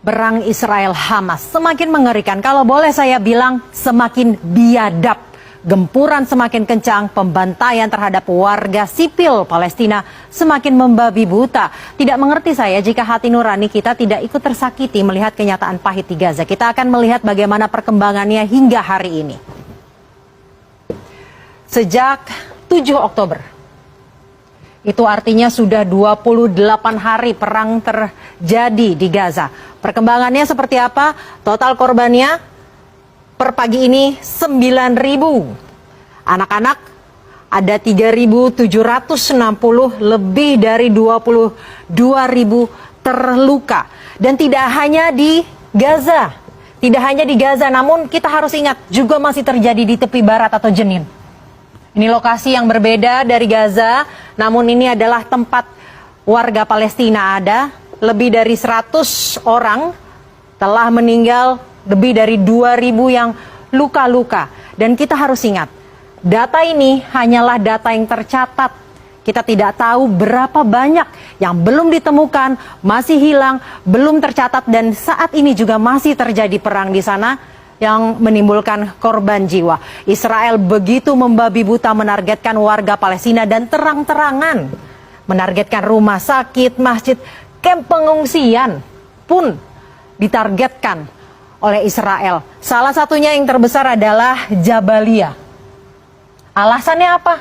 Perang Israel-Hamas semakin mengerikan, kalau boleh saya bilang semakin biadab. Gempuran semakin kencang, pembantaian terhadap warga sipil Palestina semakin membabi buta. Tidak mengerti saya jika hati nurani kita tidak ikut tersakiti melihat kenyataan pahit di Gaza. Kita akan melihat bagaimana perkembangannya hingga hari ini. Sejak 7 Oktober, itu artinya sudah 28 hari perang terjadi di Gaza. Perkembangannya seperti apa? Total korbannya per pagi ini 9.000. Anak-anak ada 3.760, lebih dari 22.000 terluka. Dan tidak hanya di Gaza. Tidak hanya di Gaza, namun kita harus ingat juga masih terjadi di tepi barat atau Jenin. Ini lokasi yang berbeda dari Gaza, namun ini adalah tempat warga Palestina ada. Lebih dari 100 orang telah meninggal, lebih dari 2.000 yang luka-luka. Dan kita harus ingat, data ini hanyalah data yang tercatat. Kita tidak tahu berapa banyak yang belum ditemukan, masih hilang, belum tercatat, dan saat ini juga masih terjadi perang di sana yang menimbulkan korban jiwa. Israel begitu membabi buta menargetkan warga Palestina dan terang-terangan menargetkan rumah sakit, masjid, kamp pengungsian pun ditargetkan oleh Israel. Salah satunya yang terbesar adalah Jabalia. Alasannya apa?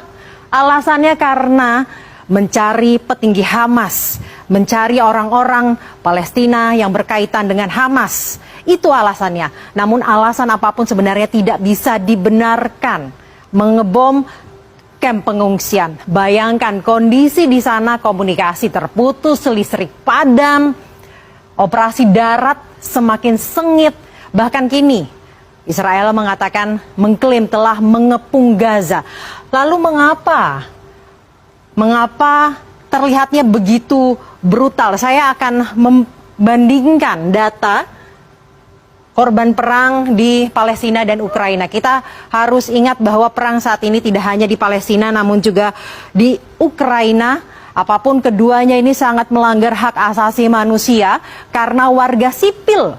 Alasannya karena mencari petinggi Hamas, mencari orang-orang Palestina yang berkaitan dengan Hamas. Itu alasannya. Namun alasan apapun sebenarnya tidak bisa dibenarkan. Mengebom kamp pengungsian. Bayangkan kondisi di sana, komunikasi terputus, listrik padam, operasi darat semakin sengit. Bahkan kini Israel mengatakan mengklaim telah mengepung Gaza. Lalu mengapa terlihatnya begitu brutal? Saya akan membandingkan data korban perang di Palestina dan Ukraina. Kita harus ingat bahwa perang saat ini tidak hanya di Palestina namun juga di Ukraina. Apapun keduanya ini sangat melanggar hak asasi manusia karena warga sipil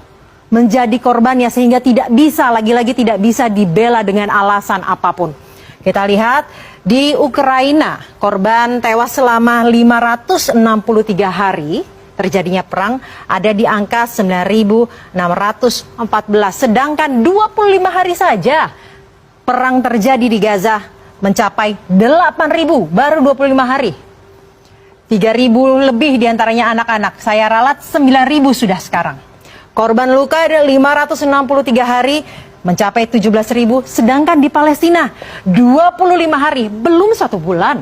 menjadi korbannya sehingga tidak bisa, lagi-lagi tidak bisa dibela dengan alasan apapun. Kita lihat di Ukraina, korban tewas selama 563 hari terjadinya perang ada di angka 9.614. Sedangkan 25 hari saja perang terjadi di Gaza mencapai 8.000 baru 25 hari. 3.000 lebih diantaranya anak-anak. Saya ralat 9.000 sudah sekarang. Korban luka ada 563 hari mencapai 17.000. Sedangkan di Palestina 25 hari belum 1 bulan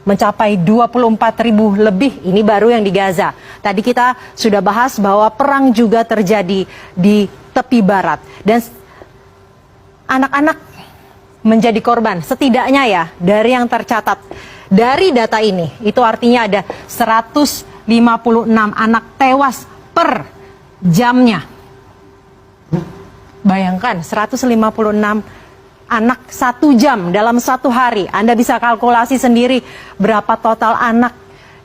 mencapai 24.000 lebih. Ini baru yang di Gaza. Tadi kita sudah bahas bahwa perang juga terjadi di tepi barat. Dan anak-anak menjadi korban. Setidaknya ya dari yang tercatat dari data ini. Itu artinya ada 156 anak tewas per jamnya. Bayangkan 156 anak 1 jam dalam 1 hari. Anda bisa kalkulasi sendiri berapa total anak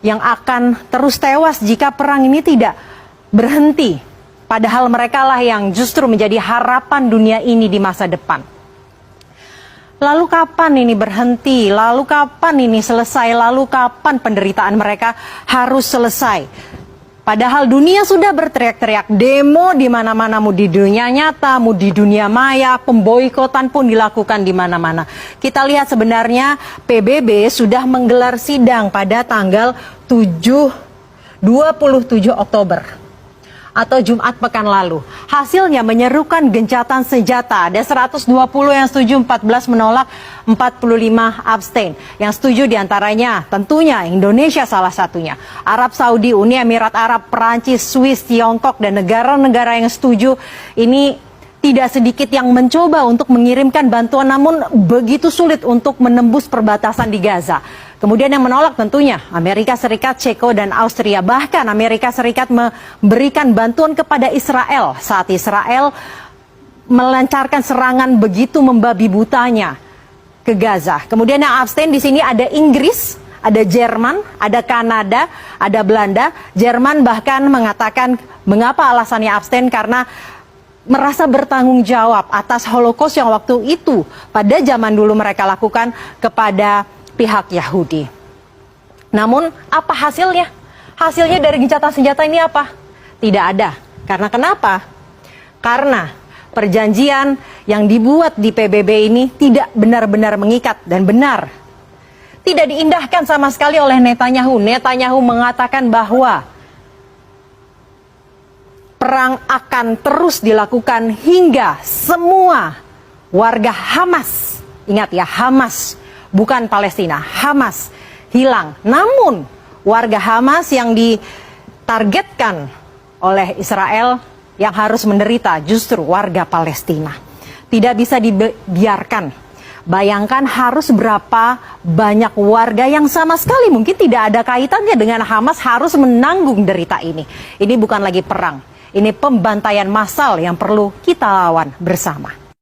yang akan terus tewas jika perang ini tidak berhenti. Padahal mereka lah yang justru menjadi harapan dunia ini di masa depan. Lalu kapan ini berhenti? Lalu kapan ini selesai? Lalu kapan penderitaan mereka harus selesai? Padahal dunia sudah berteriak-teriak, demo di mana-mana, mau di dunia nyata, mau di dunia maya, pemboikotan pun dilakukan di mana-mana. Kita lihat sebenarnya PBB sudah menggelar sidang pada tanggal 27 Oktober atau Jumat pekan lalu. Hasilnya menyerukan gencatan senjata. Ada 120 yang setuju, 14 menolak, 45 abstain. Yang setuju diantaranya tentunya Indonesia salah satunya. Arab Saudi, Uni Emirat Arab, Perancis, Swiss, Tiongkok, dan negara-negara yang setuju. Ini tidak sedikit yang mencoba untuk mengirimkan bantuan namun begitu sulit untuk menembus perbatasan di Gaza. Kemudian yang menolak tentunya Amerika Serikat, Ceko, dan Austria. Bahkan Amerika Serikat memberikan bantuan kepada Israel saat Israel melancarkan serangan begitu membabi butanya ke Gaza. Kemudian yang abstain di sini ada Inggris, ada Jerman, ada Kanada, ada Belanda. Jerman bahkan mengatakan Mengapa alasannya abstain? Karena merasa bertanggung jawab atas Holocaust yang waktu itu pada zaman dulu mereka lakukan kepada pihak Yahudi. Namun apa hasilnya? Hasilnya dari gencatan senjata ini apa? Tidak ada. Karena kenapa? Karena perjanjian yang dibuat di PBB ini tidak benar-benar mengikat dan benar. Tidak diindahkan sama sekali oleh Netanyahu. Netanyahu mengatakan bahwa perang akan terus dilakukan hingga semua warga Hamas, ingat ya, Hamas, bukan Palestina, Hamas hilang. Namun warga Hamas yang ditargetkan oleh Israel yang harus menderita justru warga Palestina. Tidak bisa dibiarkan. Bayangkan harus berapa banyak warga yang sama sekali mungkin tidak ada kaitannya dengan Hamas harus menanggung derita ini. Ini bukan lagi perang. Ini pembantaian massal yang perlu kita lawan bersama.